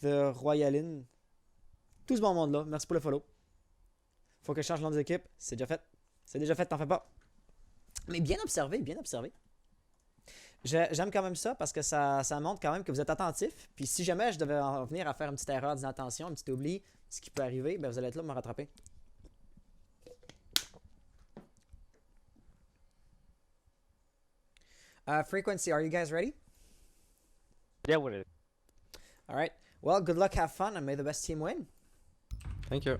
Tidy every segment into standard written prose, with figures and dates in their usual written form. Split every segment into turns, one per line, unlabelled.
The Royaline. Tout ce bon monde-là. Merci pour le follow. Faut que je change le nom des équipes. C'est déjà fait. C'est déjà fait, t'en fais pas. Mais bien observé, bien observé. J'aime quand même ça parce que ça montre quand même que vous êtes attentif. Puis si jamais je devais en venir à faire une petite erreur d'inattention, un petit oubli, ce qui peut arriver, ben vous allez être là pour me rattraper. Frequency, are you guys ready?
Yeah, what is it?
All right. Well, good luck, have fun, and may the best team win.
Thank you.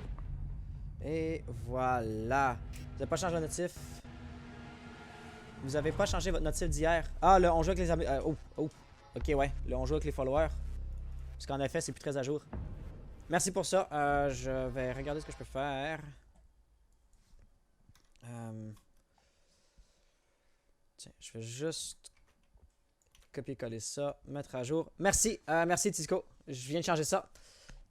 Et voilà. Vous n'avez pas changé de notif. Vous avez pas changé votre notif d'hier. Ah, là, on joue avec les amis. Ok, ouais. Là, on joue avec les followers. Parce qu'en effet, c'est plus très à jour. Merci pour ça. Je vais regarder ce que je peux faire. Tiens, je vais juste copier-coller ça, mettre à jour. Merci. Merci, Tisco. Je viens de changer ça.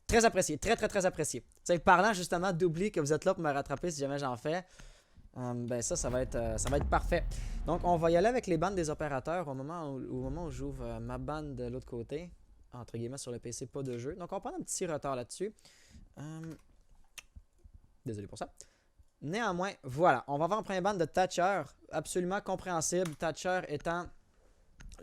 Très apprécié. Très, très, très apprécié. C'est parlant justement d'oublier que vous êtes là pour me rattraper si jamais j'en fais. Ben ça va être parfait. Donc, on va y aller avec les bandes des opérateurs au moment où j'ouvre ma bande de l'autre côté. Entre guillemets, sur le PC, pas de jeu. Donc, on va prendre un petit retard là-dessus. Désolé pour ça. Néanmoins, voilà. On va avoir un premier bande de Thatcher. Absolument compréhensible. Thatcher étant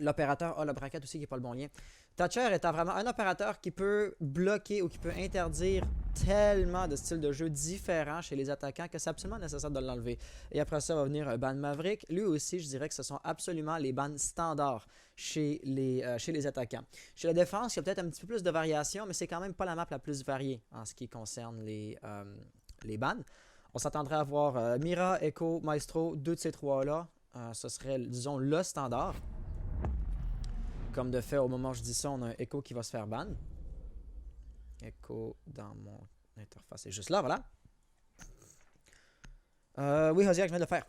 l'opérateur... Ah, le bracket aussi qui n'est pas le bon lien. Thatcher étant vraiment un opérateur qui peut bloquer ou qui peut interdire tellement de styles de jeu différents chez les attaquants que c'est absolument nécessaire de l'enlever. Et après ça va venir un ban Maverick. Lui aussi, je dirais que ce sont absolument les bans standards chez les attaquants. Chez la défense, il y a peut-être un petit peu plus de variation, mais c'est quand même pas la map la plus variée en ce qui concerne les bans. On s'attendrait à avoir Mira, Echo, Maestro, deux de ces trois-là. Ce serait, disons, le standard. Comme de fait, au moment où je dis ça, on a un Echo qui va se faire ban. Echo dans mon interface. C'est juste là, voilà. Oui, Hosiak, je viens de le faire.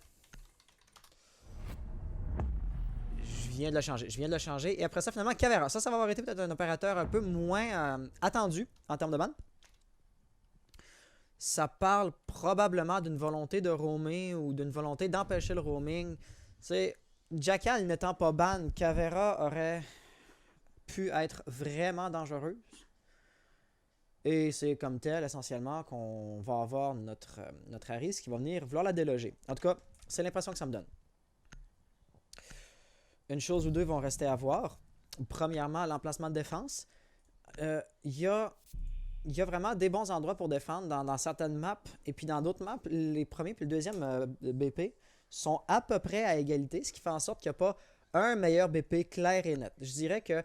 Je viens de le changer. Et après ça, finalement, Caveira. Ça va avoir été peut-être un opérateur un peu moins attendu en termes de ban. Ça parle probablement d'une volonté de roamer ou d'une volonté d'empêcher le roaming. C'est Jackal n'étant pas ban, Caveira aurait pu être vraiment dangereuse. Et c'est comme tel, essentiellement, qu'on va avoir notre Harris qui va venir vouloir la déloger. En tout cas, c'est l'impression que ça me donne. Une chose ou deux vont rester à voir. Premièrement, l'emplacement de défense. Il y a vraiment des bons endroits pour défendre dans certaines maps. Et puis dans d'autres maps, les premiers et le deuxième BP sont à peu près à égalité. Ce qui fait en sorte qu'il n'y a pas un meilleur BP clair et net. Je dirais que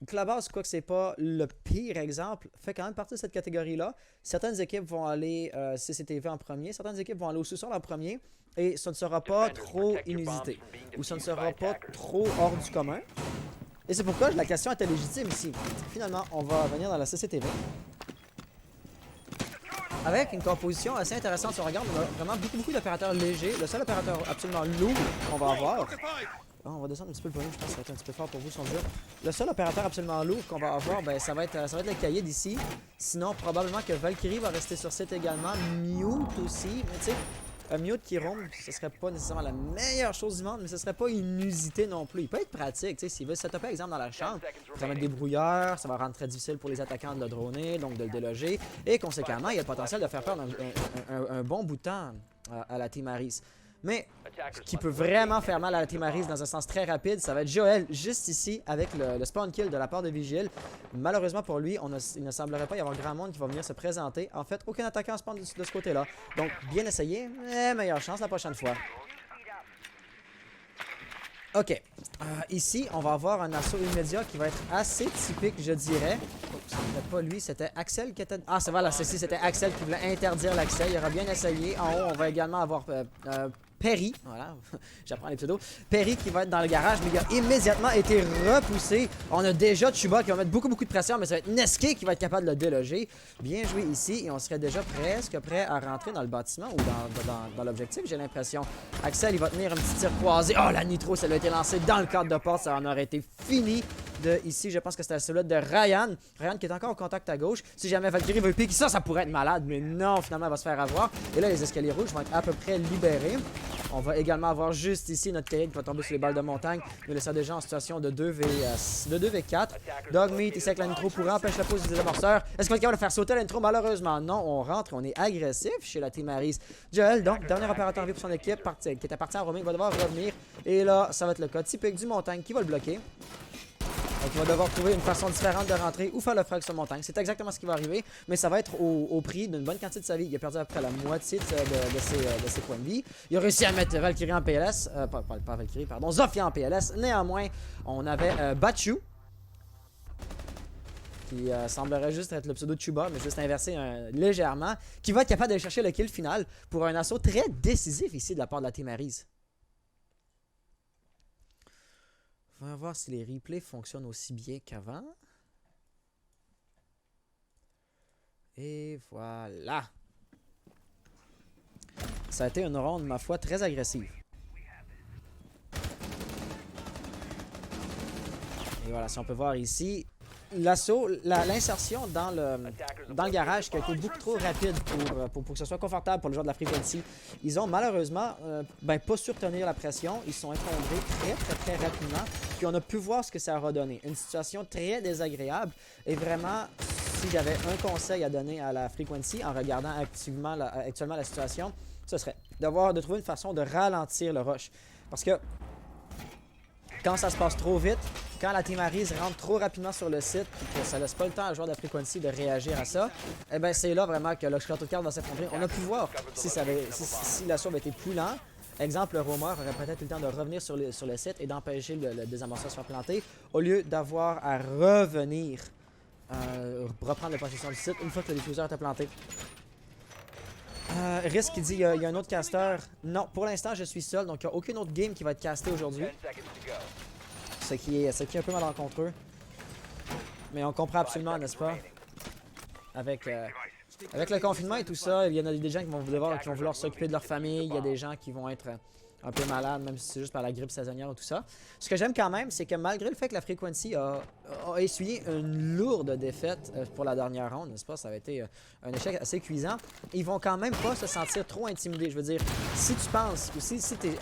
Clubhouse, quoique c'est pas le pire exemple, fait quand même partie de cette catégorie-là. Certaines équipes vont aller CCTV en premier, certaines équipes vont aller au sous-sol en premier, et ça ne sera pas trop inusité, ou ça ne sera pas trop hors du commun. Et c'est pourquoi la question était légitime ici. Finalement, on va venir dans la CCTV. Avec une composition assez intéressante, si on regarde, on a vraiment beaucoup d'opérateurs légers. Le seul opérateur absolument lourd qu'on va avoir... Oh, on va descendre un petit peu le volume, je pense que ça va être un petit peu fort pour vous son jeu. Le seul opérateur absolument lourd qu'on va avoir, ben, ça va être le cahier d'ici. Sinon, probablement que Valkyrie va rester sur site également. Mute aussi, mais tu sais, un Mute qui roam, ce serait pas nécessairement la meilleure chose du monde, mais ce serait pas inusité non plus. Il peut être pratique, tu sais, s'il veut setuper par exemple dans la chambre, ça va mettre des brouilleurs, ça va rendre très difficile pour les attaquants de le droner, donc de le déloger. Et conséquemment, il y a le potentiel de faire perdre un bon bout de temps à la Team Harris. Mais ce qui peut vraiment faire mal à la Team Harris dans un sens très rapide, ça va être Joel juste ici avec le spawn kill de la part de Vigil. Malheureusement pour lui, il ne semblerait pas y avoir grand monde qui va venir se présenter. En fait, aucun attaquant spawn de ce côté-là. Donc, bien essayé, mais meilleure chance la prochaine fois. Ok, ici, on va avoir un assaut immédiat qui va être assez typique, je dirais. Ce n'était pas lui, c'était Axel qui était... Ah, c'est voilà, c'était Axel qui voulait interdire l'accès. Il aura bien essayé. En haut, on va également avoir Perry, voilà, j'apprends les pseudos. Perry qui va être dans le garage, mais il a immédiatement été repoussé. On a déjà Chuba qui va mettre beaucoup de pression, mais ça va être Neske qui va être capable de le déloger. Bien joué ici, et on serait déjà presque prêt à rentrer dans le bâtiment ou dans l'objectif, j'ai l'impression. Axel, il va tenir un petit tir croisé. Oh, la nitro, ça a été lancé dans le cadre de porte, ça en aurait été fini. Ici, je pense que c'était celui de Ryan. Ryan qui est encore au contact à gauche. Si jamais Valkyrie veut piquer ça pourrait être malade. Mais non, finalement, elle va se faire avoir. Et là, les escaliers rouges vont être à peu près libérés. On va également avoir juste ici notre terrible qui va tomber sur les balles de montagne. Nous laissons déjà en situation de 2v4. Dogmeat ici avec la nitro pour empêcher la pause des amorceurs. Est-ce qu'on va être capable de faire sauter la nitro? Malheureusement, non. On rentre, on est agressif chez la Team Aris. Joel, donc, dernier opérateur en vie pour son équipe, qui était parti en roaming, va devoir revenir. Et là, ça va être le cas typique du montagne qui va le bloquer. Donc, il va devoir trouver une façon différente de rentrer ou faire le frag sur montagne. C'est exactement ce qui va arriver, mais ça va être au prix d'une bonne quantité de sa vie. Il a perdu à peu près la moitié de ses points de vie. Il a réussi à mettre Valkyrie en PLS. Pas Valkyrie, pardon. Zofia en PLS. Néanmoins, on avait Bachu, qui semblerait juste être le pseudo de Chuba, mais juste inversé légèrement, qui va être capable d'aller chercher le kill final pour un assaut très décisif ici de la part de la Team Aris. On va voir si les replays fonctionnent aussi bien qu'avant. Et voilà. Ça a été une ronde, ma foi, très agressive. Et voilà, si on peut voir ici, l'assaut, l'insertion dans le garage qui a été beaucoup trop rapide pour que ce soit confortable pour le joueur de la Frequency. Ils ont malheureusement pas su tenir la pression. Ils sont effondrés très rapidement. Puis on a pu voir ce que ça a redonné. Une situation très désagréable. Et vraiment, si j'avais un conseil à donner à la Frequency en regardant actuellement la situation, ce serait de trouver une façon de ralentir le rush. Parce que quand ça se passe trop vite, quand la Team Aris rentre trop rapidement sur le site et que ça laisse pas le temps à joueur de la Frequency de réagir à ça, eh bien c'est là vraiment que le château de cartes va s'effondrer. On a pu voir si l'assaut avait été plus lent. Exemple, le roamer aurait peut-être eu le temps de revenir sur le site et d'empêcher le désamorceur de se faire planter, au lieu d'avoir à revenir reprendre la possession du site une fois que le diffuseur était planté. Risk qui dit il y a un autre caster. Non, pour l'instant je suis seul, donc il n'y a aucune autre game qui va être castée aujourd'hui. Ce qui est un peu malencontreux. Mais on comprend absolument, n'est-ce pas? Avec le confinement et tout ça, il y en a des gens qui vont vouloir s'occuper de leur famille. Il y a des gens qui vont être un peu malades, même si c'est juste par la grippe saisonnière ou tout ça. Ce que j'aime quand même, c'est que malgré le fait que la Frequency a essuyé une lourde défaite pour la dernière ronde, n'est-ce pas? Ça avait été un échec assez cuisant. Ils vont quand même pas se sentir trop intimidés. Je veux dire, si tu penses, ou si tu es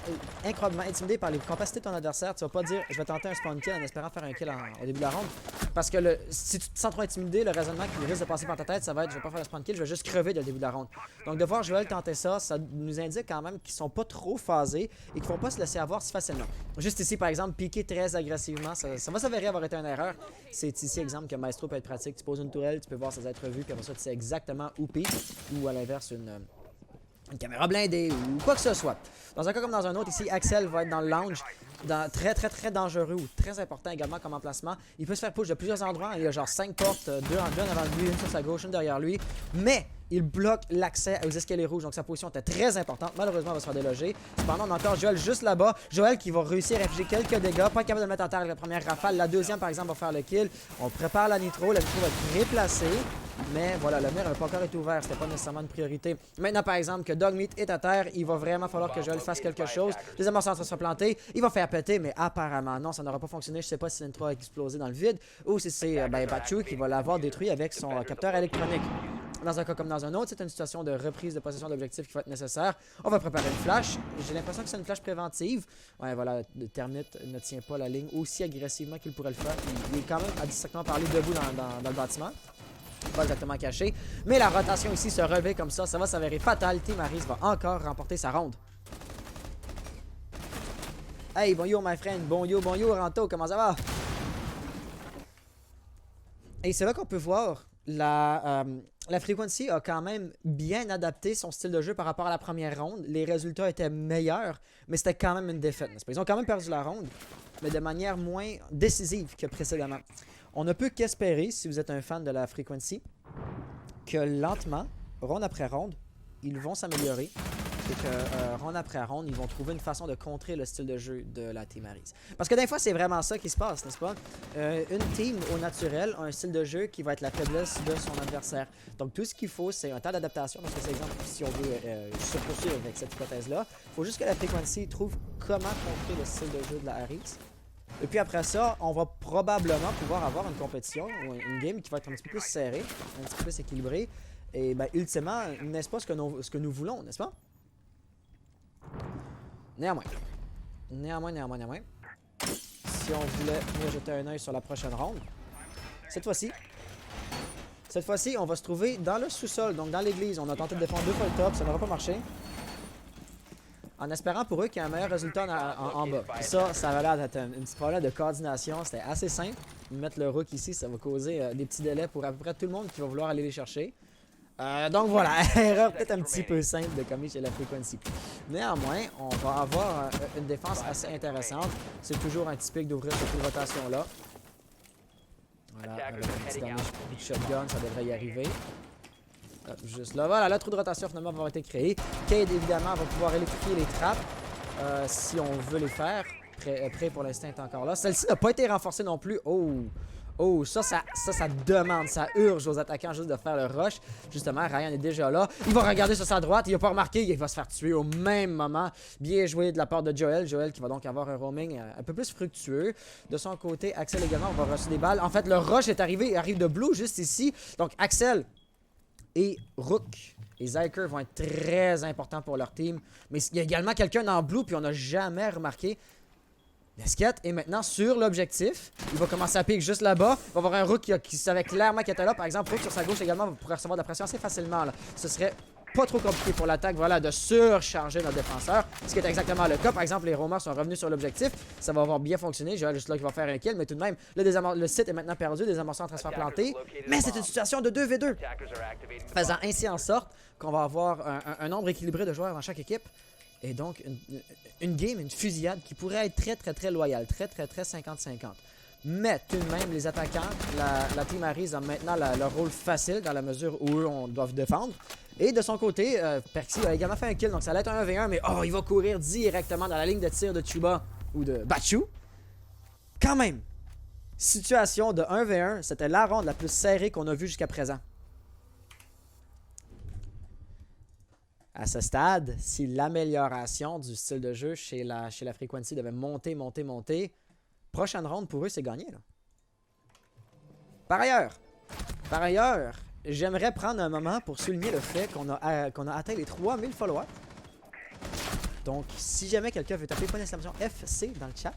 incroyablement intimidé par les capacités de ton adversaire, tu vas pas dire « je vais tenter un spawn kill en espérant faire un kill au début de la ronde ». Parce que si tu te sens trop intimidé, le raisonnement qui risque de passer par ta tête, ça va être « je vais pas faire un spawn kill, je vais juste crever dès le début de la ronde ». Donc de voir Joel tenter ça, ça nous indique quand même qu'ils sont pas trop phasés et qu'ils ne vont pas se laisser avoir si facilement. Juste ici, par exemple, piquer très agressivement, ça va s'avérer avoir été une erreur. C'est ici, exemple, que Maestro peut être pratique. Tu poses une tourelle, tu peux voir ses êtres vus, puis après ça, tu sais exactement où pique, ou à l'inverse, une caméra blindée, ou quoi que ce soit. Dans un cas comme dans un autre, ici, Axel va être dans le lounge, très dangereux, ou très important également comme emplacement. Il peut se faire push de plusieurs endroits. Il y a genre 5 portes, deux en avant de lui, une sur sa gauche, une derrière lui. Mais il bloque l'accès aux escaliers rouges, donc sa position était très importante. Malheureusement, il va se faire déloger. Cependant, on a encore Joel juste là-bas. Joel qui va réussir à infliger quelques dégâts, pas capable de le mettre à terre avec la première rafale. La deuxième, par exemple, va faire le kill. On prépare la nitro va être réplacée. Mais voilà, le mur n'avait pas encore été ouvert, c'était pas nécessairement une priorité. Maintenant, par exemple, que Dogmeat est à terre, il va vraiment falloir que Joel fasse quelque chose. Les amorceurs vont se planter, il va faire péter, mais apparemment non, ça n'aura pas fonctionné. Je sais pas si l'intro a explosé dans le vide ou si c'est Bachu qui va l'avoir détruit avec son capteur électronique. Dans un cas comme dans un autre, c'est une situation de reprise de possession d'objectif qui va être nécessaire. On va préparer une flash. J'ai l'impression que c'est une flash préventive. Ouais, voilà, le Termite ne tient pas la ligne aussi agressivement qu'il pourrait le faire. Il est quand même, à distinctement parler, debout dans le bâtiment. Pas exactement caché. Mais la rotation ici, se relever comme ça va s'avérer fatal. Team Aris va encore remporter sa ronde. Hey, bon yo, my friend. Bon yo, Ranto, comment ça va? Et c'est là qu'on peut voir la Frequency a quand même bien adapté son style de jeu par rapport à la première ronde. Les résultats étaient meilleurs, mais c'était quand même une défaite. Ils ont quand même perdu la ronde, mais de manière moins décisive que précédemment. On ne peut qu'espérer, si vous êtes un fan de la Frequency, que lentement, ronde après ronde, ils vont s'améliorer. Et que ronde après ronde, ils vont trouver une façon de contrer le style de jeu de la Team Aris. Parce que des fois, c'est vraiment ça qui se passe, n'est-ce pas? Une team au naturel a un style de jeu qui va être la faiblesse de son adversaire. Donc tout ce qu'il faut, c'est un temps d'adaptation. Parce que c'est exemple, si on veut se poursuivre avec cette hypothèse-là, il faut juste que la Frequency trouve comment contrer le style de jeu de la Aris. Et puis après ça, on va probablement pouvoir avoir une compétition ou une game qui va être un petit peu plus serrée, un petit peu plus équilibrée. Et ben, ultimement, n'est-ce pas ce que nous voulons, n'est-ce pas? Néanmoins. Néanmoins. Si on voulait venir jeter un œil sur la prochaine ronde. Cette fois-ci, on va se trouver dans le sous-sol, donc dans l'église. On a tenté de défendre 2 fois le top, ça n'aura pas marché. En espérant pour eux qu'il y ait un meilleur résultat en bas. Puis ça avait l'air d'être un petit problème de coordination. C'était assez simple. Mettre le rook ici, ça va causer des petits délais pour à peu près tout le monde qui va vouloir aller les chercher. Donc voilà, erreur peut-être un petit peu simple de commis chez la Frequency. Néanmoins, on va avoir une défense assez intéressante. C'est toujours un typique d'ouvrir cette rotation-là. Voilà, avec un petit dernier shotgun, ça devrait y arriver. Hop, juste là, voilà, le trou de rotation finalement va avoir été créé. Cade, évidemment, va pouvoir électrifier les trappes si on veut les faire. Prêt pour l'instant est encore là. Celle-ci n'a pas été renforcée non plus. Oh, ça demande, ça urge aux attaquants juste de faire le rush. Justement, Ryan est déjà là. Il va regarder sur sa droite, il n'a pas remarqué, il va se faire tuer au même moment. Bien joué de la part de Joel. Joel qui va donc avoir un roaming un peu plus fructueux. De son côté, Axel également va reçu des balles. En fait, le rush est arrivé, il arrive de Blue juste ici. Donc Axel et Rook et Zyker vont être très importants pour leur team. Mais il y a également quelqu'un dans Blue, puis on n'a jamais remarqué. Nesket est maintenant sur l'objectif. Il va commencer à piquer juste là-bas. Il va avoir un Rook qui savait clairement qu'il était là. Par exemple, Rook sur sa gauche également pourrait recevoir de la pression assez facilement. Là. Ce serait pas trop compliqué pour l'attaque, voilà, de surcharger notre défenseur. Ce qui est exactement le cas. Par exemple, les Roamers sont revenus sur l'objectif. Ça va avoir bien fonctionné. Joel juste là qui va faire un kill. Mais tout de même, le site est maintenant perdu. Des amorceurs en transfert planté. Mais c'est une situation de 2v2. Faisant ainsi en sorte qu'on va avoir un nombre équilibré de joueurs dans chaque équipe. Et donc, une game, une fusillade qui pourrait être très loyale. Très 50-50. Mais tout de même, les attaquants, la Team Aries a maintenant leur rôle facile dans la mesure où eux doivent défendre. Et de son côté, Percy a également fait un kill. Donc ça allait être un 1v1, mais oh, il va courir directement dans la ligne de tir de Chuba ou de Bachu. Quand même, situation de 1v1, c'était la ronde la plus serrée qu'on a vue jusqu'à présent. À ce stade, si l'amélioration du style de jeu chez la Frequency devait monter, prochaine ronde pour eux, c'est gagné. Là. Par ailleurs, j'aimerais prendre un moment pour souligner le fait qu'on a atteint les 3000 followers. Donc, si jamais quelqu'un veut taper !FC dans le chat,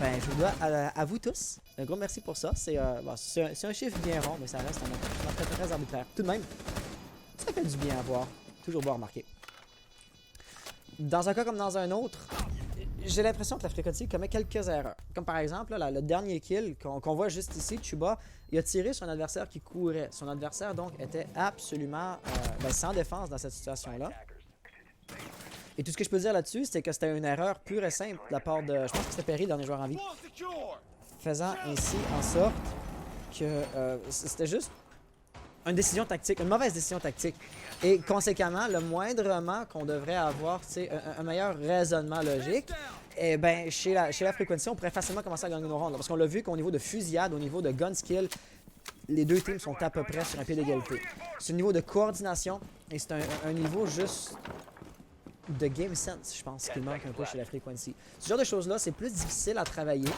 ben, je vous dois à vous tous. Un gros merci pour ça. C'est un chiffre bien rond, mais ça reste un très arbitraire. Tout de même, ça fait du bien à voir. Toujours beau à remarquer. Dans un cas comme dans un autre, j'ai l'impression que la Frequency commet quelques erreurs. Comme par exemple, là, le dernier kill qu'on voit juste ici, Chuba, il a tiré sur un adversaire qui courait. Son adversaire, donc, était absolument sans défense dans cette situation-là. Et tout ce que je peux dire là-dessus, c'est que c'était une erreur pure et simple de la part de... Je pense que c'était Perry, le dernier joueur en vie. Faisant ainsi en sorte que c'était juste une décision tactique, une mauvaise décision tactique. Et conséquemment, le moindrement qu'on devrait avoir, c'est un meilleur raisonnement logique, et ben chez la Frequency, on pourrait facilement commencer à gagner nos rondes. Parce qu'on l'a vu qu'au niveau de fusillade, au niveau de gun skill, les deux teams sont à peu près sur un pied d'égalité. C'est un niveau de coordination et c'est un niveau juste de game sense, je pense, qu'il manque un peu chez la Frequency. Ce genre de choses-là, c'est plus difficile à travailler.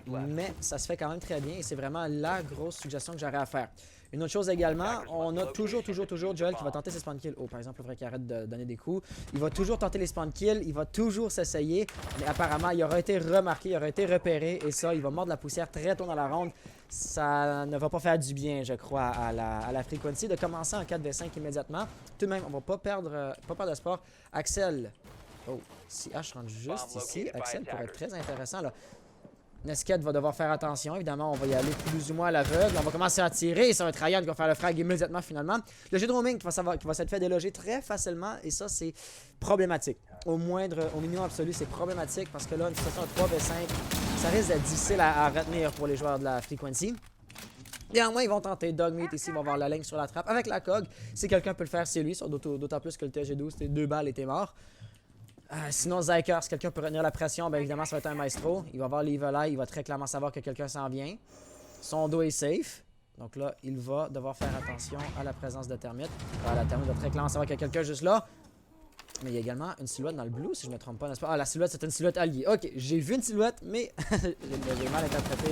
Mais ça se fait quand même très bien et c'est vraiment la grosse suggestion que j'aurais à faire. Une autre chose également, on a toujours Joel qui va tenter ses spawn kills. Oh, par exemple, il faudrait qu'il arrête de donner des coups. Il va toujours tenter les spawn kills, il va toujours s'essayer. Mais apparemment, il aura été remarqué, il aura été repéré et ça, il va mordre la poussière très tôt dans la ronde. Ça ne va pas faire du bien, je crois, à la Frequency de commencer en 4v5 immédiatement. Tout de même, on va pas perdre d'espoir. Axel. Oh, si H rentre juste ici, Axel pourrait être très intéressant là. Nesket va devoir faire attention, évidemment, on va y aller plus ou moins à l'aveugle. On va commencer à tirer et ça va être Ryan qui va faire le frag immédiatement finalement. Le jeu de roaming qui va s'être fait déloger très facilement et ça c'est problématique. Au minimum absolu, c'est problématique parce que là, une situation de 3v5, ça risque d'être difficile à retenir pour les joueurs de la Frequency. Néanmoins, ils vont tenter. Dogmeat ici, il va avoir la ligne sur la trappe. Avec la COG, si quelqu'un peut le faire, c'est lui. D'autant plus que le TG12, c'était 2 balles et t'es mort. Sinon, Zyker, si quelqu'un peut retenir la pression, bien évidemment, ça va être un maestro. Il va avoir l'Evil Eye, il va très clairement savoir que quelqu'un s'en vient. Son dos est safe. Donc là, il va devoir faire attention à la présence de termites. Voilà, la termite va très clairement savoir qu'il y a quelqu'un juste là. Mais il y a également une silhouette dans le blue, si je ne me trompe pas, n'est-ce pas? Ah, la silhouette, c'est une silhouette alliée. Ok, j'ai vu une silhouette, mais j'ai mal interprété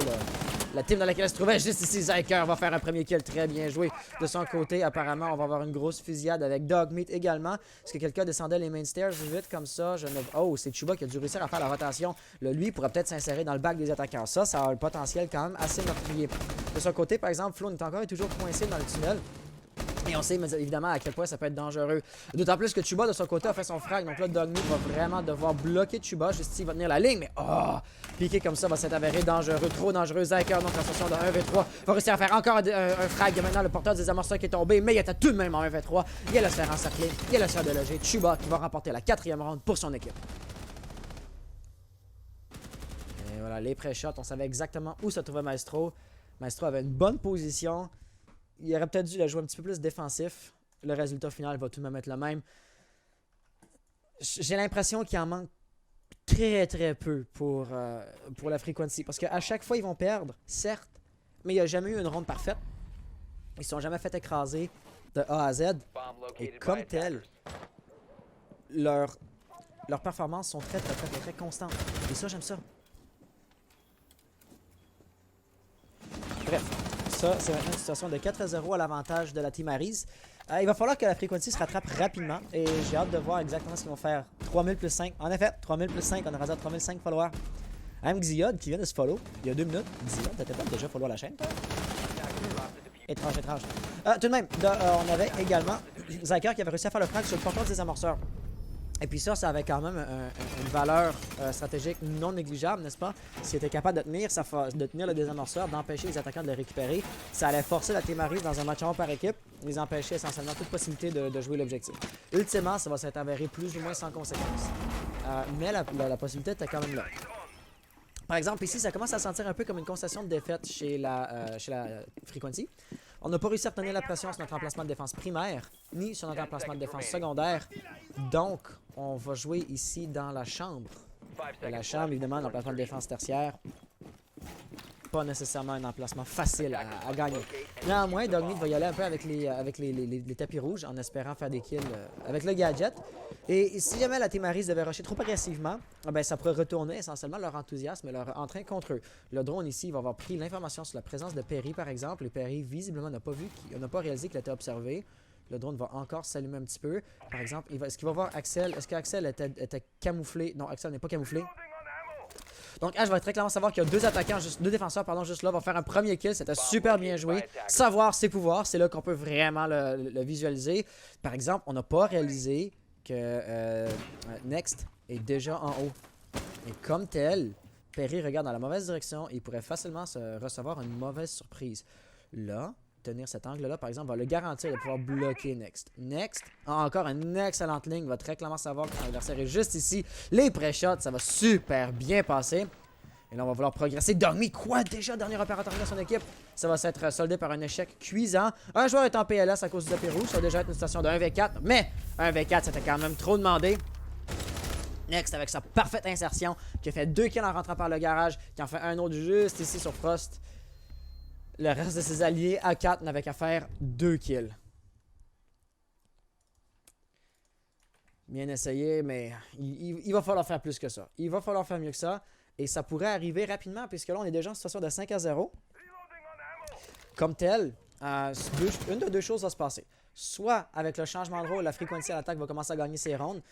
la team dans laquelle elle se trouvait. Juste ici, Zyker va faire un premier kill. Très bien joué. De son côté, apparemment, on va avoir une grosse fusillade avec Dogmeat également. Est-ce que quelqu'un descendait les main stairs vite comme ça? Oh, c'est Chuba qui a dû réussir à faire la rotation. Là, lui, pourrait peut-être s'insérer dans le bac des attaquants. Ça a le potentiel quand même assez meurtrier. De son côté, par exemple, Flo est encore toujours coincé dans le tunnel. Et on sait évidemment à quel point ça peut être dangereux. D'autant plus que Chuba de son côté a fait son frag. Donc là, Dogmeat va vraiment devoir bloquer Chuba. Juste ici, il va tenir la ligne. Mais piquer comme ça va s'être avéré dangereux. Trop dangereux. Zyker, donc l'ascension de 1v3. Va réussir à faire encore un frag. Maintenant, le porteur des amorceurs qui est tombé. Mais il était tout de même en 1v3. Il a le se faire encercler. Il a le se faire déloger. Chuba qui va remporter la 4e round pour son équipe. Et voilà, les pré-shots. On savait exactement où se trouvait Maestro. Maestro avait une bonne position. Il aurait peut-être dû la jouer un petit peu plus défensif. Le résultat final va tout de même être le même. J'ai l'impression qu'il en manque très très peu pour la Frequency. Parce qu'à chaque fois, ils vont perdre, certes, mais il n'y a jamais eu une ronde parfaite. Ils ne sont jamais fait écraser de A à Z. Et comme tel, leurs performances sont très constantes. Et ça, j'aime ça. Bref. Ça, c'est maintenant une situation de 4-0 à l'avantage de la Team Aries. Il va falloir que la Frequency se rattrape rapidement. Et j'ai hâte de voir exactement ce qu'ils vont faire. 3000 plus 5. En effet, 3000 plus 5. On a rasé à 3005 followers. Même Xiod qui vient de se follow il y a 2 minutes. Xiod, t'étais pas déjà follow la chaîne, toi? Étrange. Tout de même, on avait également Zyker qui avait réussi à faire le frag sur le porteur des amorceurs. Et puis ça avait quand même une valeur stratégique non négligeable, n'est-ce pas? S'il était capable de tenir le désamorceur, d'empêcher les attaquants de le récupérer, ça allait forcer la Team Aries dans un match par équipe, les empêcher essentiellement toute possibilité de jouer l'objectif. Ultimement, ça va s'être avéré plus ou moins sans conséquence. Mais la possibilité était quand même là. Par exemple, ici, ça commence à sentir un peu comme une concession de défaite chez la Frequency. On n'a pas réussi à tenir la pression sur notre emplacement de défense primaire, ni sur notre emplacement de défense secondaire. Donc, on va jouer ici dans la chambre. Et la chambre, évidemment, l'emplacement de défense tertiaire. Pas nécessairement un emplacement facile à gagner. Néanmoins, Dogmeat va y aller un peu avec les tapis rouges en espérant faire des kills avec le gadget. Et si jamais la Team Aries devait rusher trop agressivement, ben, ça pourrait retourner essentiellement leur enthousiasme et leur entrain contre eux. Le drone ici va avoir pris l'information sur la présence de Perry par exemple. Et Perry visiblement n'a pas réalisé qu'il était observé. Le drone va encore s'allumer un petit peu. Par exemple, est-ce qu'il va voir Axel? Est-ce qu'Axel était camouflé? Non, Axel n'est pas camouflé. Donc Ash va très clairement savoir qu'il y a deux défenseurs juste là, vont faire un premier kill, c'était super bien joué. Savoir ses pouvoirs, c'est là qu'on peut vraiment le visualiser. Par exemple, on n'a pas réalisé que Next est déjà en haut. Et comme tel, Perry regarde dans la mauvaise direction et il pourrait facilement recevoir une mauvaise surprise. Là, tenir cet angle-là, par exemple, va le garantir de pouvoir bloquer Next. Next a encore une excellente ligne, va très clairement savoir que son adversaire est juste ici. Les pré-shots, ça va super bien passer. Et là, on va vouloir progresser. Dogmeat, quoi déjà? Dernier opérateur de son équipe. Ça va s'être soldé par un échec cuisant. Un joueur est en PLS à cause du tapis rouge. Ça va déjà être une situation de 1v4. Mais 1v4, c'était quand même trop demandé. Next, avec sa parfaite insertion, qui a fait 2 kills en rentrant par le garage, qui en fait un autre juste ici sur Frost. Le reste de ses alliés, A4, n'avait qu'à faire 2 kills. Bien essayé, mais il va falloir faire plus que ça. Il va falloir faire mieux que ça. Et ça pourrait arriver rapidement, puisque là, on est déjà en situation de 5-0. Comme tel, une de deux choses va se passer. Soit, avec le changement de rôle, la Frequency à l'attaque va commencer à gagner ses rounds.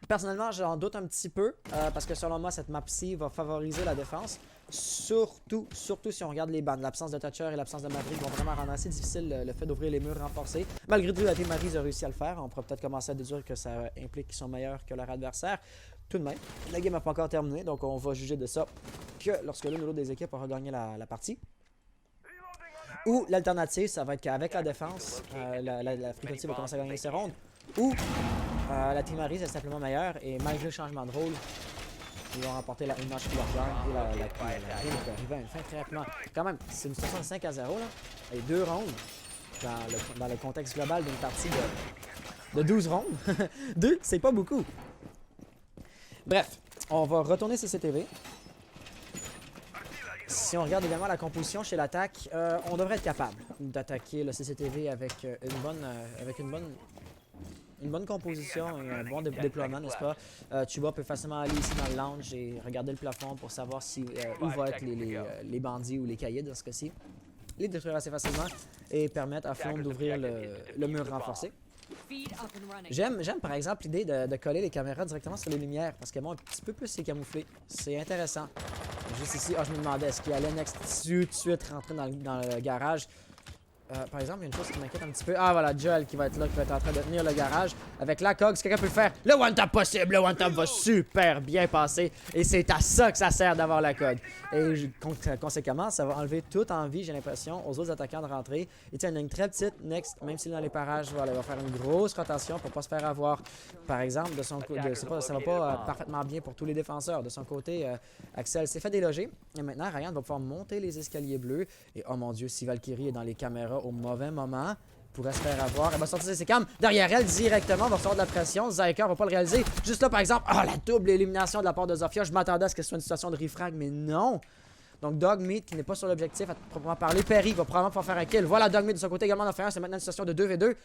Personnellement, j'en doute un petit peu, parce que selon moi, cette map-ci va favoriser la défense. Surtout si on regarde les bandes. L'absence de Thatcher et l'absence de Maverick vont vraiment rendre assez difficile le fait d'ouvrir les murs renforcés. Malgré tout, la Team Aries a réussi à le faire. On pourrait peut-être commencer à déduire que ça implique qu'ils sont meilleurs que leur adversaire. Tout de même, la game n'a pas encore terminé, donc on va juger de ça que lorsque l'une ou l'autre des équipes aura gagné la partie. Ou l'alternative, ça va être qu'avec la défense, la Frequency va commencer à gagner ses rondes. Ou la Team Aries est simplement meilleure et malgré le changement de rôle, ils vont remporter une manche qui leur gagne et la game peut arriver à une fin très rapidement. Quand même, c'est une situation de 5-0 là. Et 2 rounds dans le contexte global d'une partie de 12 rounds. 2, c'est pas beaucoup. Bref, on va retourner CCTV. Si on regarde également la composition chez l'attaque, on devrait être capable d'attaquer le CCTV avec une bonne une bonne composition, un bon déploiement, n'est-ce pas? Chuba peut facilement aller ici dans le lounge et regarder le plafond pour savoir si, où vont être les bandits ou les caïds dans ce cas-ci. Les détruire assez facilement et permettre à Flonne d'ouvrir le mur renforcé. J'aime par exemple l'idée de coller les caméras directement sur les lumières parce qu'elles vont un petit peu plus c'est camouflé. C'est intéressant. Juste ici, je me demandais est-ce qu'il allait next tout de suite rentrer dans le garage. Par exemple, il y a une chose qui m'inquiète un petit peu. Ah voilà, Joel qui va être là, qui va être en train de tenir le garage avec la cogue. Si quelqu'un peut le faire, le one-tap possible, le one-tap va super bien passer. Et c'est à ça que ça sert d'avoir la cogue. Et conséquemment, ça va enlever toute envie, j'ai l'impression, aux autres attaquants de rentrer. Et tiens, une ligne très petite, next, même s'il est dans les parages, voilà, il va faire une grosse rotation pour pas se faire avoir. Par exemple, de son côté, ça va pas parfaitement bien pour tous les défenseurs. De son côté, Axel s'est fait déloger. Et maintenant, Ryan va pouvoir monter les escaliers bleus. Et oh mon Dieu, si Valkyrie est dans les caméras au mauvais moment, pourrait se faire avoir. Elle va sortir ses cams derrière elle directement, va recevoir de la pression. Zyker va pas le réaliser. Juste là, par exemple, la double élimination de la part de Zofia. Je m'attendais à ce que ce soit une situation de refrag, mais non. Donc Dogmeat qui n'est pas sur l'objectif à proprement parler. Perry va probablement pouvoir faire un kill. Voilà Dogmeat de son côté également en faire un. C'est maintenant une situation de 2v2.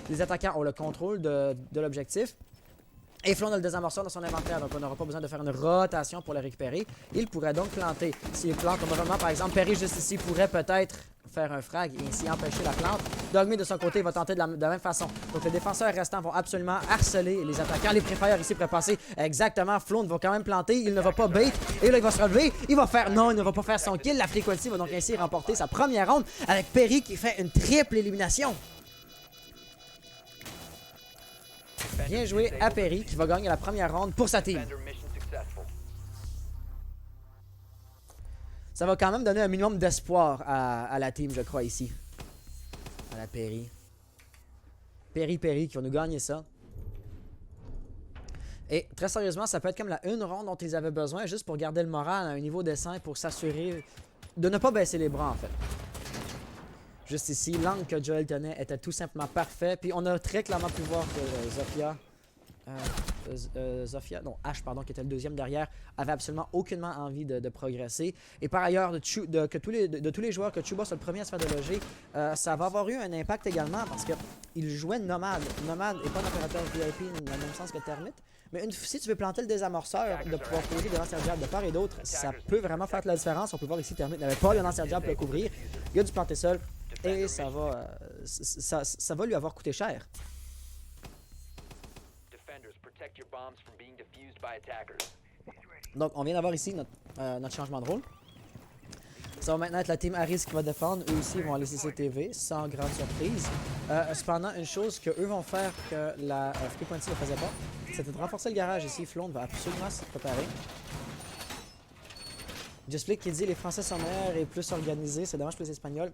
Les attaquants ont le contrôle de l'objectif. Et Flonne a le désamorceur dans son inventaire, donc on n'aura pas besoin de faire une rotation pour le récupérer. Il pourrait donc planter. S'il plante au moment, par exemple, Perry juste ici pourrait peut-être faire un frag et ainsi empêcher la plante. Dogmeat de son côté va tenter de la même façon. Donc les défenseurs restants vont absolument harceler les attaquants. Les préfires ici pourraient passer exactement. Flonne va quand même planter. Il ne va pas bait. Et là, il va se relever. Il va faire... Non, il ne va pas faire son kill. La Frequency va donc ainsi remporter sa première ronde avec Perry qui fait une triple élimination. Bien joué à Perry qui va gagner la première ronde pour sa team. Ça va quand même donner un minimum d'espoir à la team, je crois, ici. À la Perry. Perry qui va nous gagner ça. Et très sérieusement, ça peut être comme la une ronde dont ils avaient besoin, juste pour garder le moral à un niveau décent, pour s'assurer de ne pas baisser les bras, en fait. Juste ici, l'angle que Joel tenait était tout simplement parfait. Puis on a très clairement pu voir que Zofia, non, Ash, pardon, qui était le deuxième derrière, avait absolument aucunement envie de progresser. Et par ailleurs, de tous les joueurs, que Chuba soit le premier à se faire déloger, ça va avoir eu un impact également parce qu'il jouait Nomad. Nomad n'est pas un opérateur VIP dans le même sens que Termite. Mais si tu veux planter le désamorceur, de pouvoir poser des lancers diables de part et d'autre, ça peut vraiment faire la différence. On peut voir ici, Termite n'avait pas le lancer diable pour le couvrir. Il a dû planter seul. Et ça va lui avoir coûté cher. Donc, on vient d'avoir ici notre changement de rôle. Ça va maintenant être la team Harris qui va défendre. Eux aussi vont aller CCTV, sans grande surprise. Cependant, une chose qu'eux vont faire que la Frequency ne faisait pas, c'était de renforcer le garage ici. Flonne va absolument se préparer. Justflick qui dit les Français sont meilleurs et plus organisés. C'est dommage pour les Espagnols.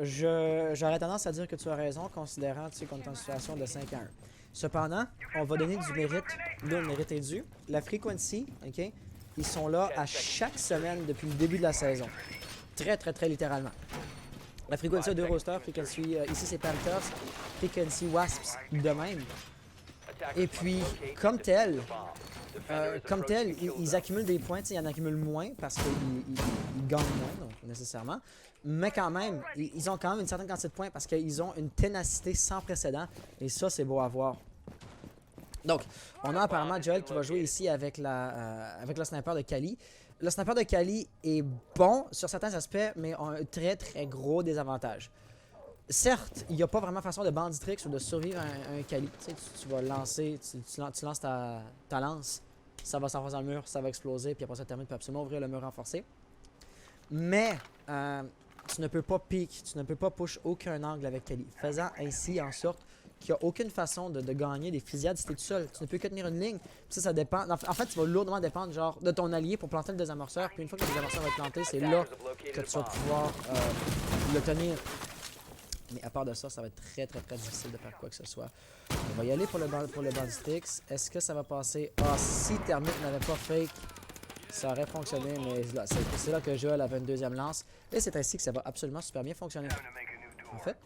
J'aurais tendance à dire que tu as raison, considérant qu'on est en situation de 5 à 1. Cependant, on va donner du mérite. Là, le mérite est dû. La Frequency, ok, ils sont là à chaque semaine depuis le début de la saison. Très, très, très littéralement. La Frequency a 2 rosters. Frequency, ici c'est Panthers. Frequency Wasps de même. Et puis, comme tel, ils accumulent des points. Ils en accumulent moins parce qu'ils gagnent moins, donc nécessairement. Mais quand même, ils ont quand même une certaine quantité de points parce qu'ils ont une ténacité sans précédent. Et ça, c'est beau à voir. Donc, on a apparemment Joel qui va jouer ici avec le sniper de Kali. Le sniper de Kali est bon sur certains aspects, mais a un très très gros désavantage. Certes, il n'y a pas vraiment façon de banditrix ou de survivre à un Kali. Tu sais, tu vas lancer, tu lances ta lance, ça va s'enfoncer dans le mur, ça va exploser, puis après ça termine, tu peux absolument ouvrir le mur renforcé. Mais tu ne peux pas peek, tu ne peux pas push aucun angle avec Kali, faisant ainsi en sorte qu'il n'y a aucune façon de gagner des fusillades si tu es tout seul. Tu ne peux que tenir une ligne. Puis ça dépend. En fait, tu vas lourdement dépendre genre, de ton allié pour planter le désamorceur. Puis une fois que le désamorceur va être planté, c'est là que tu vas pouvoir le tenir. Mais à part de ça, ça va être très très très difficile de faire quoi que ce soit. On va y aller pour le Banditrix. Est-ce que ça va passer? Si Termite n'avait pas fake, ça aurait fonctionné. Mais c'est là que Joel avait une deuxième lance. Et c'est ainsi que ça va absolument super bien fonctionner. En fait,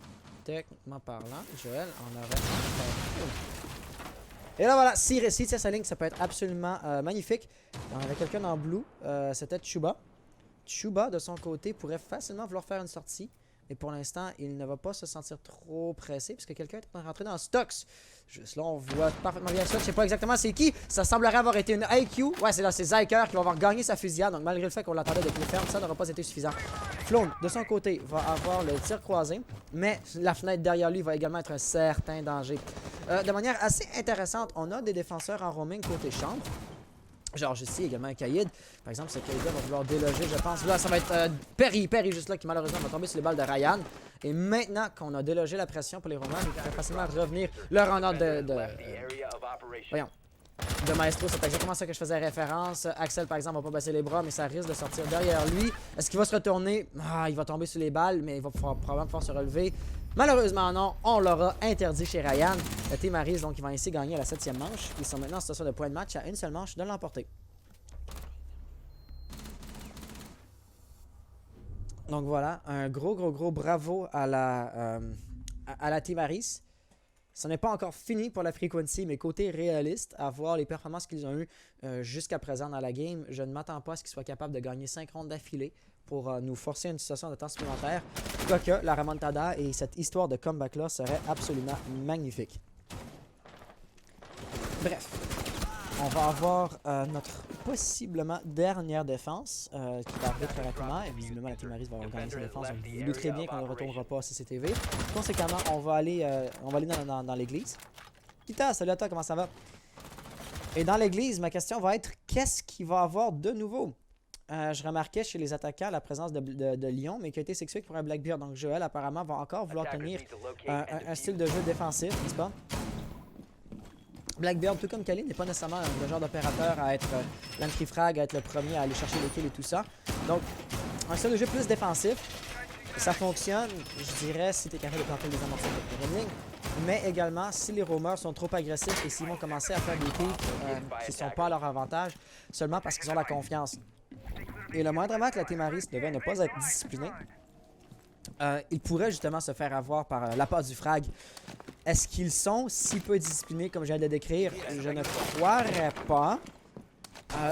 techniquement parlant, Joel en aurait un. Et là voilà, s'il tient sa ligne, ça peut être absolument magnifique. On avait quelqu'un en blue, c'était Chuba. Chuba, de son côté, pourrait facilement vouloir faire une sortie. Et pour l'instant, il ne va pas se sentir trop pressé puisque quelqu'un est en train de rentrer dans Stocks. Juste là, on voit parfaitement bien ça. Je sais pas exactement c'est qui. Ça semblerait avoir été une IQ. Ouais, c'est là, c'est Zyker qui va avoir gagné sa fusillade. Donc malgré le fait qu'on l'attendait depuis le ferme, ça n'aura pas été suffisant. Flown, de son côté, va avoir le tir croisé. Mais la fenêtre derrière lui va également être un certain danger. De manière assez intéressante, on a des défenseurs en roaming côté chambre. Genre ici également un Kaïd. Par exemple, ce Kaïd-là va vouloir déloger, je pense. Là, ça va être Perry juste là qui malheureusement va tomber sur les balles de Ryan. Et maintenant qu'on a délogé la pression pour les Romains, il peut facilement revenir leur en ordre voyons. De Maestro, c'est exactement ça que je faisais référence. Axel, par exemple, va pas baisser les bras, mais ça risque de sortir derrière lui. Est-ce qu'il va se retourner? Ah, il va tomber sur les balles, mais il va probablement pouvoir se relever. Malheureusement, non. On l'aura interdit chez Ryan. Le Team Aris, donc, il va ainsi gagner la 7e manche. Ils sont maintenant en situation de point de match à une seule manche de l'emporter. Donc voilà, un gros bravo à la Team Aris. Ce n'est pas encore fini pour la Frequency, mais côté réaliste, à voir les performances qu'ils ont eues jusqu'à présent dans la game, je ne m'attends pas à ce qu'ils soient capables de gagner 5 rondes d'affilée pour nous forcer à une situation de temps supplémentaire. Quoique la remontada et cette histoire de comeback-là serait absolument magnifique. Bref, on va avoir notre possiblement dernière défense qui va arriver très rapidement. Et visiblement, la Team Aris va gagner sa défense. Donc, vous doutez très bien qu'on ne retournera pas à CCTV. Conséquemment, on va aller dans l'église. Kita, salut à toi, comment ça va? Et dans l'église, ma question va être qu'est-ce qu'il va avoir de nouveau? Je remarquais chez les attaquants la présence de Lyon, mais qui a été sexué pour un Blackbeard. Donc, Joël, apparemment, va encore vouloir tenir un style de jeu défensif, n'est-ce pas? Blackbeard, tout comme Kali, n'est pas nécessairement le genre d'opérateur à être l'entry frag, à être le premier à aller chercher les kills et tout ça. Donc, un style de jeu plus défensif, ça fonctionne, je dirais, si tu es capable de planter les amorçeurs de Gremlin, mais également si les roamers sont trop agressifs et s'ils vont commencer à faire des pics qui ne sont pas à leur avantage, seulement parce qu'ils ont la confiance. Et le moindrement que la Team Aris devait ne pas être disciplinée, ils pourraient justement se faire avoir par la passe du frag. Est-ce qu'ils sont si peu disciplinés comme je viens de le décrire? Je ne croirais pas.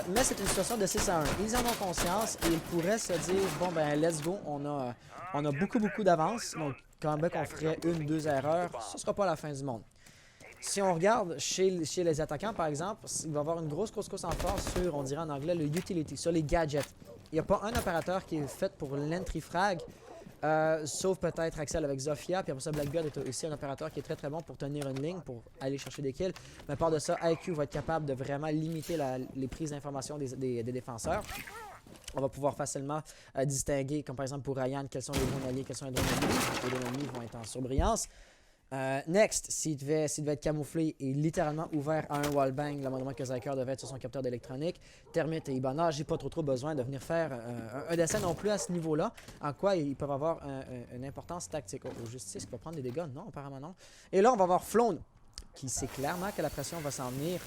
Mais c'est une situation de 6 à 1. Ils en ont conscience et ils pourraient se dire bon ben let's go, on a beaucoup d'avance. Donc quand même qu'on ferait 1-2 erreurs, ce ne sera pas la fin du monde. Si on regarde chez les attaquants par exemple, il va y avoir une grosse course en force sur, on dirait en anglais, le utility, sur les gadgets. Il n'y a pas un opérateur qui est fait pour l'entry frag. Sauf peut-être Axel avec Zofia, puis après ça Blackbeard est aussi un opérateur qui est très bon pour tenir une ligne, pour aller chercher des kills. Mais à part de ça, IQ va être capable de vraiment limiter les prises d'informations des défenseurs. On va pouvoir facilement distinguer, comme par exemple pour Ryan, quels sont les drones alliés, quels sont les drones ennemis. Les drones ennemis vont être en surbrillance. Next, s'il devait être camouflé et littéralement ouvert à un wallbang, le moment que Zyker devait être sur son capteur d'électronique, Termite et Ibana, j'ai pas trop besoin de venir faire un dessin non plus à ce niveau-là, en quoi ils peuvent avoir une importance tactique. Oh, Justice qui va prendre des dégâts? Non, apparemment non. Et là, on va avoir Flown, qui sait clairement que la pression va s'en venir.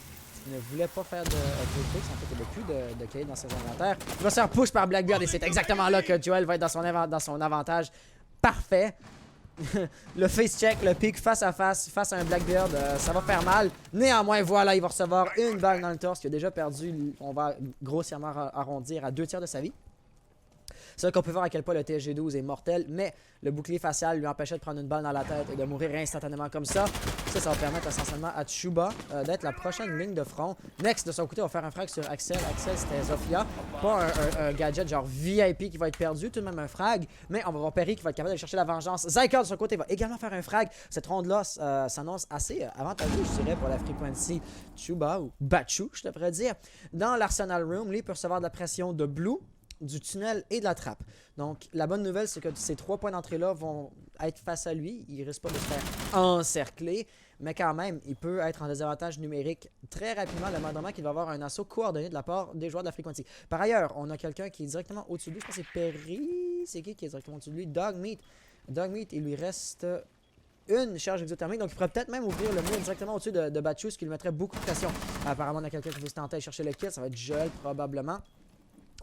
Il ne voulait pas faire de fix, en fait, il n'y a plus de Kaïd dans ses inventaires. Il va se faire push par Blackbeard et c'est exactement là que Joel va être dans son avantage parfait. Le face check, le pick face à un Blackbeard, ça va faire mal. Néanmoins, voilà, il va recevoir une balle dans le torse. Il a déjà perdu, on va grossièrement arrondir à 2 tiers de sa vie. C'est là qu'on peut voir à quel point le TSG-12 est mortel, mais le bouclier facial lui empêchait de prendre une balle dans la tête et de mourir instantanément comme ça. Ça va permettre essentiellement à Chuba d'être la prochaine ligne de front. Next, de son côté, on va faire un frag sur Axel. Axel, c'était Zofia. Pas un gadget genre VIP qui va être perdu, tout de même un frag, mais on va voir Perry qui va être capable d'aller chercher la vengeance. Zyker, de son côté, va également faire un frag. Cette ronde-là s'annonce assez avantageuse, je dirais, pour la Frequency Chuba, ou Bachu, je devrais dire. Dans l'Arsenal Room, lui, il peut recevoir de la pression de Blue, du tunnel et de la trappe. Donc, la bonne nouvelle, c'est que ces 3 points d'entrée-là vont être face à lui. Il ne risque pas de se faire encercler, mais quand même, il peut être en désavantage numérique très rapidement, le moindrement qu'il va avoir un assaut coordonné de la part des joueurs de la Frequency. Par ailleurs, on a quelqu'un qui est directement au-dessus de lui. Je pense que c'est Perry. C'est qui est directement au-dessus de lui? Dogmeat. Dogmeat, il lui reste une charge exothermique, donc il pourrait peut-être même ouvrir le mur directement au-dessus de Batchou, ce qui lui mettrait beaucoup de pression. Apparemment, on a quelqu'un qui veut se tenter à chercher le kill. Ça va être Joel, probablement.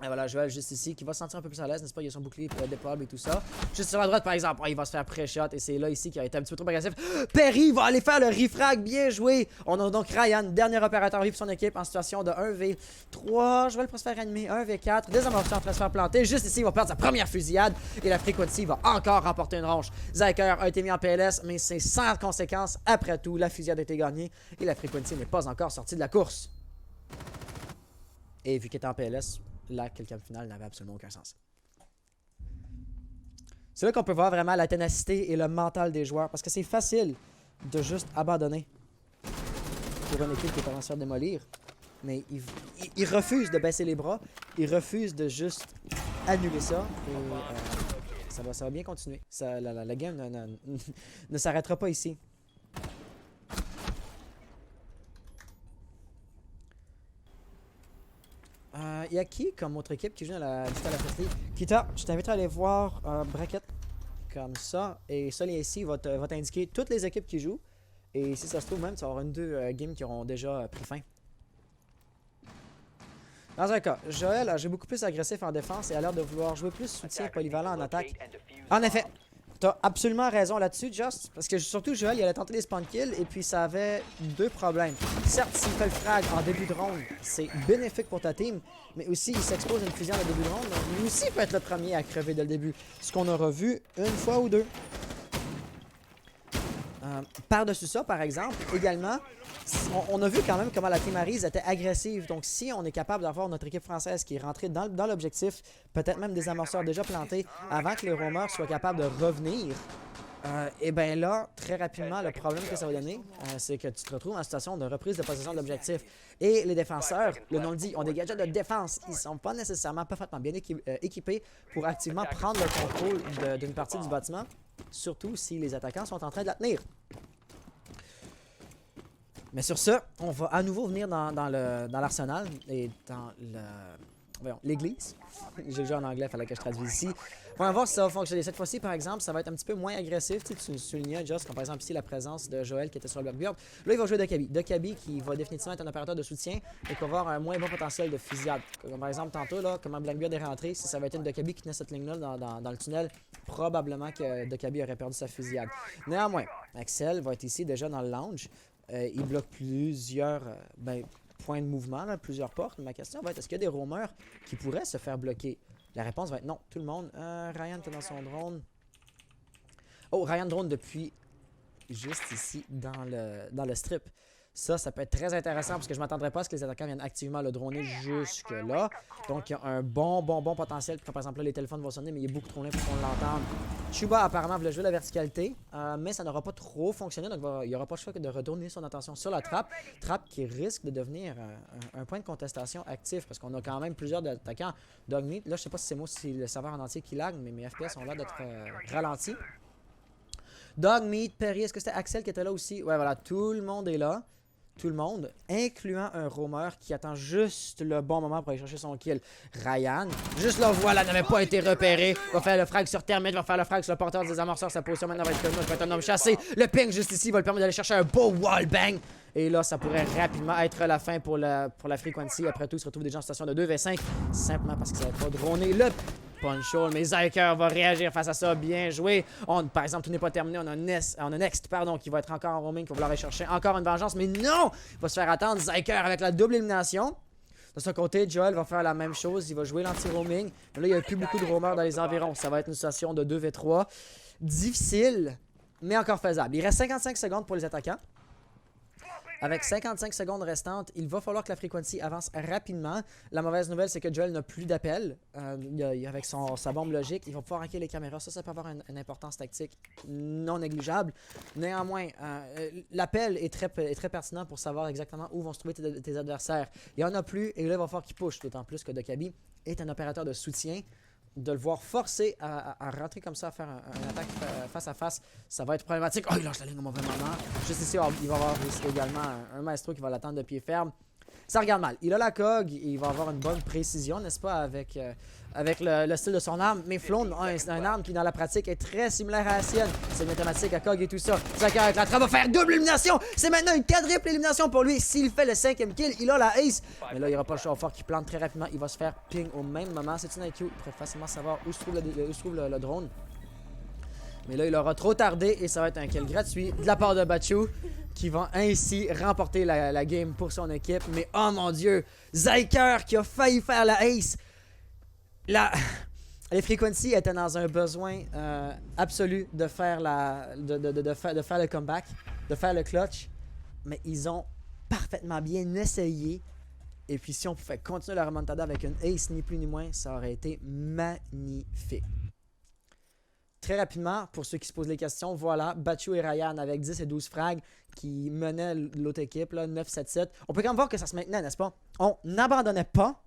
Et voilà, Joel juste ici qui va se sentir un peu plus à l'aise, n'est-ce pas? Il a son bouclier déployable et tout ça. Juste sur la droite, par exemple, il va se faire pré-shot et c'est là ici qui a été un petit peu trop agressif. Perry va aller faire le refrag, bien joué. On a donc Ryan, dernier opérateur vive pour son équipe en situation de 1v3. Joel pourrait se faire animer 1v4. Désamorçant en train de se faire planter. Juste ici, il va perdre sa première fusillade et la Frequency va encore remporter une ronche. Zyker a été mis en PLS, mais c'est sans conséquence. Après tout, la fusillade a été gagnée et la Frequency n'est pas encore sortie de la course. Et vu qu'il était en PLS, la quatrième finale n'avait absolument aucun sens. C'est là qu'on peut voir vraiment la ténacité et le mental des joueurs. Parce que c'est facile de juste abandonner pour une équipe qui est en train de se faire démolir. Mais ils refusent de baisser les bras. Ils refusent de juste annuler ça. Et ça va bien continuer. La game ne s'arrêtera pas ici. Il y a qui comme autre équipe qui joue dans la First League? Kita, je t'invite à aller voir bracket comme ça. Et ça, ici, va t'indiquer toutes les équipes qui jouent. Et si ça se trouve même, tu vas avoir une deux games qui auront déjà pris fin. Dans un cas, Joel a joué beaucoup plus agressif en défense et a l'air de vouloir jouer plus soutien polyvalent en attaque. En effet, t'as absolument raison là-dessus, Just. Parce que surtout, Joel, il allait tenter des spawn kills et puis ça avait deux problèmes. Certes, s'il fait le frag en début de round, c'est bénéfique pour ta team. Mais aussi, il s'expose à une fusion en début de round. Donc, lui aussi peut être le premier à crever dès le début. Ce qu'on aura vu une fois ou deux. Par-dessus ça, par exemple, également, on a vu quand même comment la Team Arise était agressive. Donc, si on est capable d'avoir notre équipe française qui est rentrée dans l'objectif, peut-être même des amorceurs déjà plantés, avant que les roamers soient capables de revenir, et bien là, très rapidement, le problème que ça va donner, c'est que tu te retrouves en situation de reprise de possession de l'objectif. Et les défenseurs, le nom le dit, ont des gadgets de défense. Ils ne sont pas nécessairement parfaitement bien équipés pour activement prendre le contrôle d'une partie du bâtiment, surtout si les attaquants sont en train de la tenir. Mais sur ce, on va à nouveau venir dans l'arsenal et dans l'église. J'ai le jeu en anglais, il fallait que je traduise ici. On va voir si ça va fonctionner. Cette fois-ci, par exemple, ça va être un petit peu moins agressif. Tu soulignais, Just, comme par exemple ici la présence de Joel qui était sur le Blackbeard. Là, il va jouer Dokabi. Dokabi qui va définitivement être un opérateur de soutien et qui va avoir un moins bon potentiel de fusillade. Comme par exemple, tantôt, là, comment Blackbeard est rentré, si ça va être une Dokabi qui tenait cette ligne-là dans le tunnel, probablement que Dokabi aurait perdu sa fusillade. Néanmoins, Axel va être ici déjà dans le lounge. Il bloque plusieurs points de mouvement, là, plusieurs portes. Ma question va être, est-ce qu'il y a des roamers qui pourraient se faire bloquer? La réponse va être non. Tout le monde. Ryan est dans son drone. Oh, Ryan drone depuis juste ici dans le strip. Ça peut être très intéressant parce que je ne m'attendrais pas à ce que les attaquants viennent activement le droner jusque là. Donc, il y a un bon potentiel. Par exemple, là, les téléphones vont sonner, mais il est beaucoup trop loin pour qu'on l'entende. Chuba, apparemment, voulait jouer la verticalité, mais ça n'aura pas trop fonctionné. Donc, il n'y aura pas le choix que de retourner son attention sur la trappe. Trappe qui risque de devenir un point de contestation actif parce qu'on a quand même plusieurs attaquants. Dogmeat, là, je ne sais pas si c'est moi, si le serveur en entier qui lag, mais mes FPS ont l'air d'être ralentis. Dogmeat, Perry, est-ce que c'était Axel qui était là aussi? Ouais, voilà, tout le monde est là. Tout le monde, incluant un roamer qui attend juste le bon moment pour aller chercher son kill. Ryan, juste là, voilà, n'avait pas été repéré. Va faire le frag sur Thermite, va faire le frag sur le porteur des amorceurs. Sa position maintenant va être un homme chassé. Le ping juste ici va le permettre d'aller chercher un beau wallbang. Et là, ça pourrait rapidement être la fin pour la Frequency. Après tout, il se retrouve déjà en situation de 2v5. Simplement parce qu'ils n'avaient pas droné le punch hole. Mais Zyker va réagir face à ça. Bien joué. Par exemple, tout n'est pas terminé. On a Next, qui va être encore en roaming, qui va vouloir aller chercher encore une vengeance. Mais non! Il va se faire attendre. Zyker avec la double élimination. De son côté, Joel va faire la même chose. Il va jouer l'anti-roaming. Mais là, il n'y a plus beaucoup de roamers dans les environs. Ça va être une situation de 2v3. Difficile, mais encore faisable. Il reste 55 secondes pour les attaquants. Avec 55 secondes restantes, il va falloir que la Frequency avance rapidement. La mauvaise nouvelle, c'est que Joel n'a plus d'appel. Avec sa bombe logique, il va pouvoir hacker les caméras. Ça peut avoir une importance tactique non négligeable. Néanmoins, l'appel est très pertinent pour savoir exactement où vont se trouver tes adversaires. Il n'y en a plus et là, il va falloir qu'il push. D'autant plus que Dokabi est un opérateur de soutien. De le voir forcer à rentrer comme ça, à faire une attaque face à face, ça va être problématique. Oh, il lâche la ligne au mauvais moment. Juste ici, il va y avoir également un maestro qui va l'attendre de pied ferme. ça regarde mal. Il a la cog, il va avoir une bonne précision, n'est-ce pas, avec le style de son arme. Mais Flown a un arme qui, dans la pratique, est très similaire à la sienne. C'est mathématique à cog et tout ça. Zaker avec la trappe va faire double élimination. C'est maintenant une quadruple élimination pour lui. S'il fait le 5e kill, il a la ace. Mais là, il n'y aura pas le choix fort qui plante très rapidement. Il va se faire ping au même moment. C'est une IQ. Il pourrait facilement savoir où se trouve le drone. Mais là, il aura trop tardé et ça va être un kill gratuit de la part de Bachu qui va ainsi remporter la game pour son équipe. Mais oh mon dieu, Zaker qui a failli faire la ace. Les Frequency étaient dans un besoin absolu de faire, de faire le comeback, de faire le clutch. Mais ils ont parfaitement bien essayé. Et puis si on pouvait continuer la remontada avec une ace, ni plus ni moins, ça aurait été magnifique. Très rapidement, pour ceux qui se posent les questions, voilà, Bachu et Ryan avec 10 et 12 frags qui menaient l'autre équipe, 9-7-7. On peut quand même voir que ça se maintenait, n'est-ce pas? On n'abandonnait pas,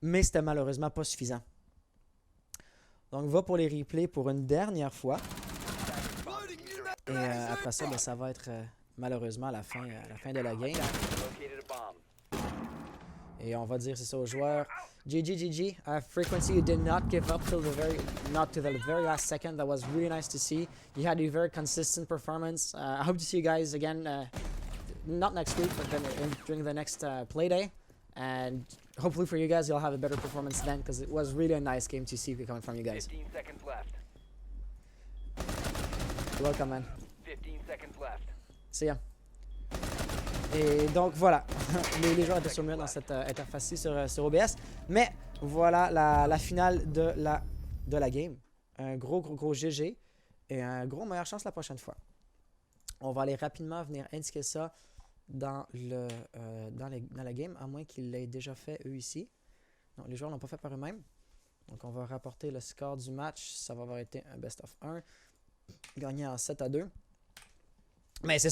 mais c'était malheureusement pas suffisant. Donc, on va pour les replays pour une dernière fois. Et après ça, ben, ça va être malheureusement la fin de la game. Et on va dire c'est ça aux joueurs. GG. Frequency, you did not give up till not to the very last second. That was really nice to see. You had a very consistent performance. I hope to see you guys again, not next week, but then during the next play day. And hopefully for you guys, you'll have a better performance then, because it was really a nice game to see coming from you guys.
15 seconds left.
You're welcome, man.
15 seconds left.
See ya. Et donc voilà, les joueurs étaient sur mur dans cette interface-ci sur OBS. Mais voilà la finale de la game. Un gros GG. Et un gros meilleure chance la prochaine fois. On va aller rapidement venir indiquer ça dans la game, à moins qu'ils l'aient déjà fait eux ici. Non, les joueurs ne l'ont pas fait par eux-mêmes. Donc on va rapporter le score du match. Ça va avoir été un best of 1. Gagné en 7-2. Mais c'est